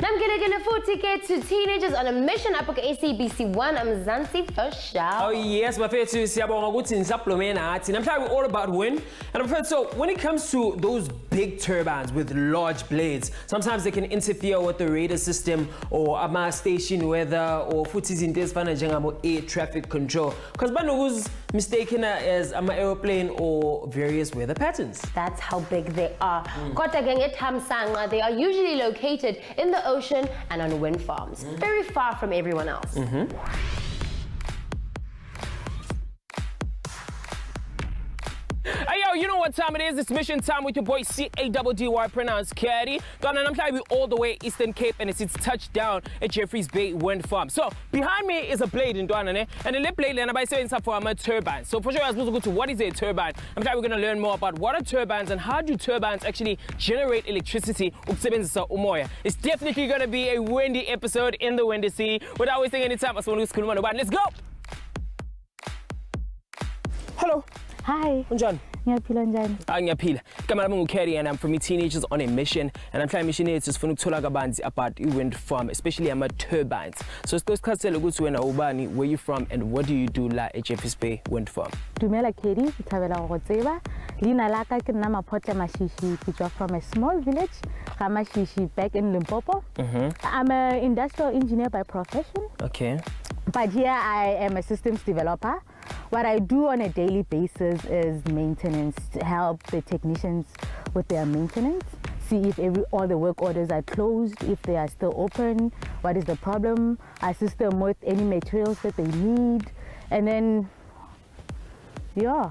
Namkelekele futhi ke to teenagers on a mission up ACBC1 Mzansi first shout. Oh yes, bafethu siyabonga ukuthi nisablome nathi. Namhlanje we're all about wind. And bafethu, so when it comes to those big turbines with large blades, sometimes they can interfere with the radar system or ama station weather or futhi izinto ezifana njengamo air traffic control. Because banokuzi mistaken as ama aeroplane or various weather patterns. That's how big they are. Kodwa ke ngeThamsanqa, they are usually located in the ocean and on wind farms, very far from everyone else. Hey yo, you know what time it is? It's mission time with your boy C-A-D-D-Y, pronounced Caddy. And I'm trying to be all the way Eastern Cape, and it's touchdown at Jeffreys Bay Wind Farm. So behind me is a blade in Duanane, and the blade and I'm saying for a turbine. So for sure, I was supposed to go to what is a turbine. I'm trying we're gonna learn more about what are turbines and how do turbines actually generate electricity. It's definitely gonna be a windy episode in the windy sea. Without wasting any time, let's go. Hello. Hi. Unjani? Ngiyaphila njani? Ngiyaphila. Igama lami nguKerry and I'm from Teenagers on a Mission, and I'm trying mission yethu sifuna ukuthola kabanzi about wind farm, especially ama turbines. So siqhazela ukuthi wena ubani, where you from and what do you do la at Jeffreys Bay Wind Farm? Dumela Kerry, ke thabela go tseba. Lina la ka ke nna Maphotle Mashishi, ke tswa from a small village, Mashishi back in Limpopo. I'm an industrial engineer by profession. Okay. But here I am a systems developer. What I do on a daily basis is maintenance, to help the technicians with their maintenance, see if all the work orders are closed, if they are still open, what is the problem, assist them with any materials that they need, and then yeah.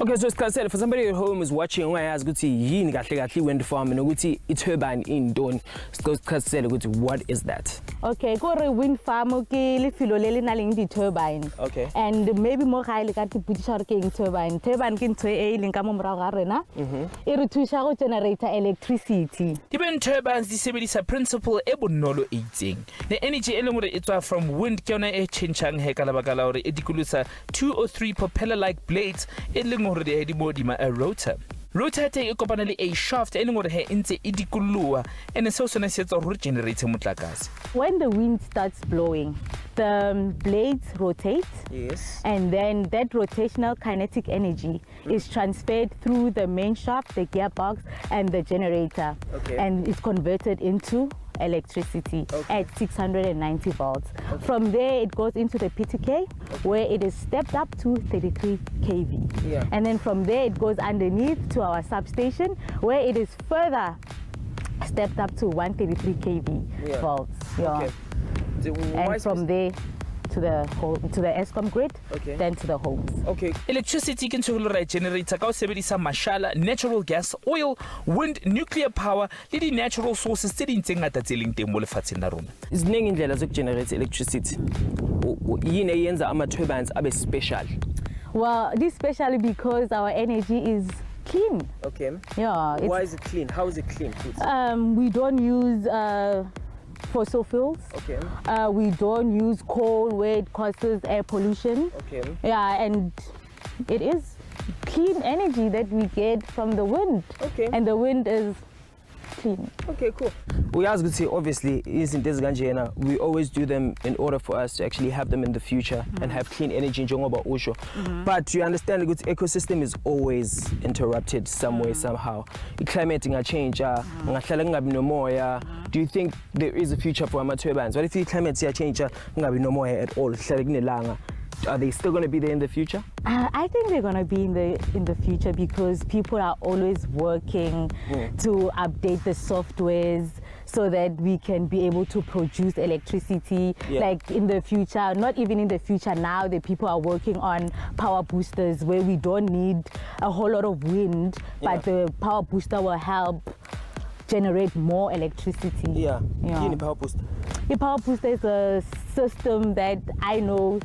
Okay, so Skazela, for somebody at home who's watching, why ask ukuthi yini kahle kahle wind farm and ukuthi I turbine in don. Skazela, what is that? Okay, kore wind farm ke lefelo le le na leng di turbine. Okay. And maybe mo ga ile ka tiputisa ke eng turbine. Turbine ke ntho e leng ka mo morago ga rena. E re thusa go generate electricity. Even turbines di sebedisa principle e bonolo e itseng. The energy e leng hore e tswa from wind ke yona e changeang he ka labaka la hore e dikulusa 2 or 3 propeller like blades e leng hore di modima a rotor. Rotor e kopana le a shaft e leng hore he ntse e dikulua ene se sona se etsa hore generate motlakase. When the wind starts blowing, the blades rotate. Yes. And then that rotational kinetic energy is transferred through the main shaft, the gearbox, and the generator. Okay. And it's converted into electricity at 690 volts. From there it goes into the PTK where it is stepped up to 33 kV. Yeah. And then from there it goes underneath to our substation where it is further stepped up to 133 kV volts. Yeah. Okay. And from there to the Eskom grid, then to the homes. Okay. Electricity can generate ka o sebedisa mashala, natural gas, oil, wind, nuclear power le di natural sources tse ding tse ngata tse leng teng mo lefatsheng la rona. Iziningi indlela zokugenerate electricity. Yini eyenza ama turbines abe special? Well, this specially because our energy is clean. Okay. Yeah. Why is it clean? How is it clean? We don't use fossil fuels. Okay. We don't use coal where it causes air pollution. Okay. Yeah, and it is clean energy that we get from the wind. Okay. And the wind is clean. Okay, cool. We ask to obviously we always do them in order for us to actually have them in the future and have clean energy in Jongoba Osho. But you understand the ecosystem is always interrupted some way, somehow. The climate change, do you think there is a future for our turbines? What if the climate change no more at all? Are they still going to be there in the future? I think they're going to be in the future because people are always working to update the softwares so that we can be able to produce electricity. Like in the future, not even in the future now, the people are working on power boosters where we don't need a whole lot of wind, but the power booster will help generate more electricity. Yeah. Power booster. The power booster is a system that I know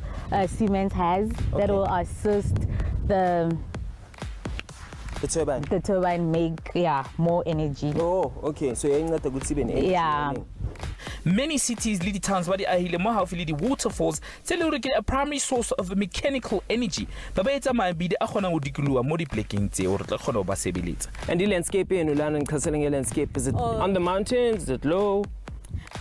Siemens has that will assist the turbine make more energy. Oh, okay. So you're not a good Siemens. Yeah. many cities le di-towns ba di ahile mo haufi le di-waterfalls tse le gore ke a primary source of mechanical energy ba ba etsa mabidi a kgonang go dikoloa mo diplekeng tse gore tla kgona go ba sebeletsa. And the landscape in Ulan and landscape, is it on the mountains, is it low?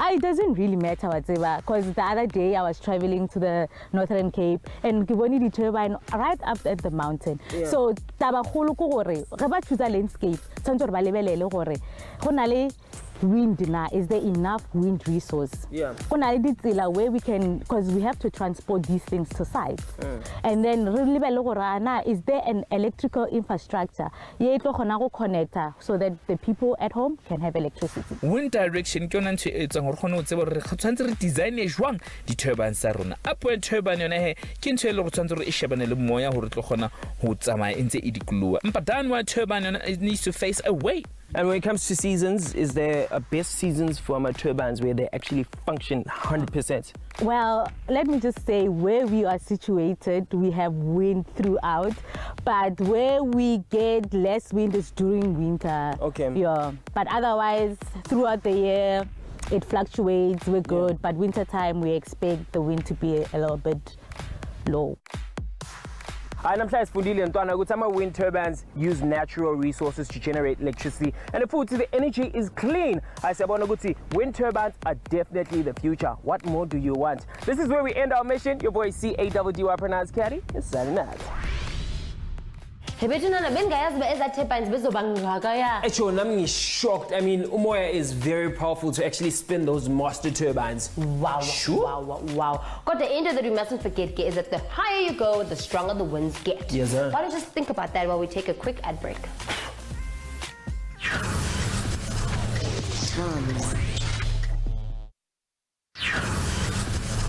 It doesn't really matter whatever, because the other day I was traveling to the Northern Cape and we wanted the turbine right up at the mountain. So taba kholo ko gore re ba choose landscape tshwanetse re ba lebelele gore go na le wind na, is there enough wind resource? Yeah. Go na le ditsela where we can, because we have to transport these things to sites. And then re lebelele gore na, is there an electrical infrastructure ye tlo khona go connecta so that the people at home can have electricity. Wind direction ke yona ntho e etsang gore kgone go tseba gore re tshwanetse re design jwang di-turbines tsa rona. Upwind turbine yona he ke ntho e le go tshwanetse gore e shebane le moya gore tlo kgona go tsamaya e ntse e dikoloa. Mpa downwind turbine yona it needs to face away. And when it comes to seasons, is there a best seasons for my turbines where they actually function 100%? Well, let me just say where we are situated, we have wind throughout, but where we get less wind is during winter. Okay. Yeah, but otherwise, throughout the year, it fluctuates, we're good, but winter time, we expect the wind to be a little bit low. Namhlanje sifundile ntwana ukuthi ama-wind turbines use natural resources to generate electricity, and futhi the energy is clean. Siyabona ukuthi wind turbines are definitely the future. What more do you want? This is where we end our mission. Your boy CAWDY pronounced Caddy is signing out. Actually, I'm shocked. I mean, umoya is very powerful to actually spin those master turbines. Wow, Sure. wow. Got the end that we mustn't forget is that the higher you go, the stronger the winds get. Yes, sir. Why don't you just think about that while we take a quick ad break.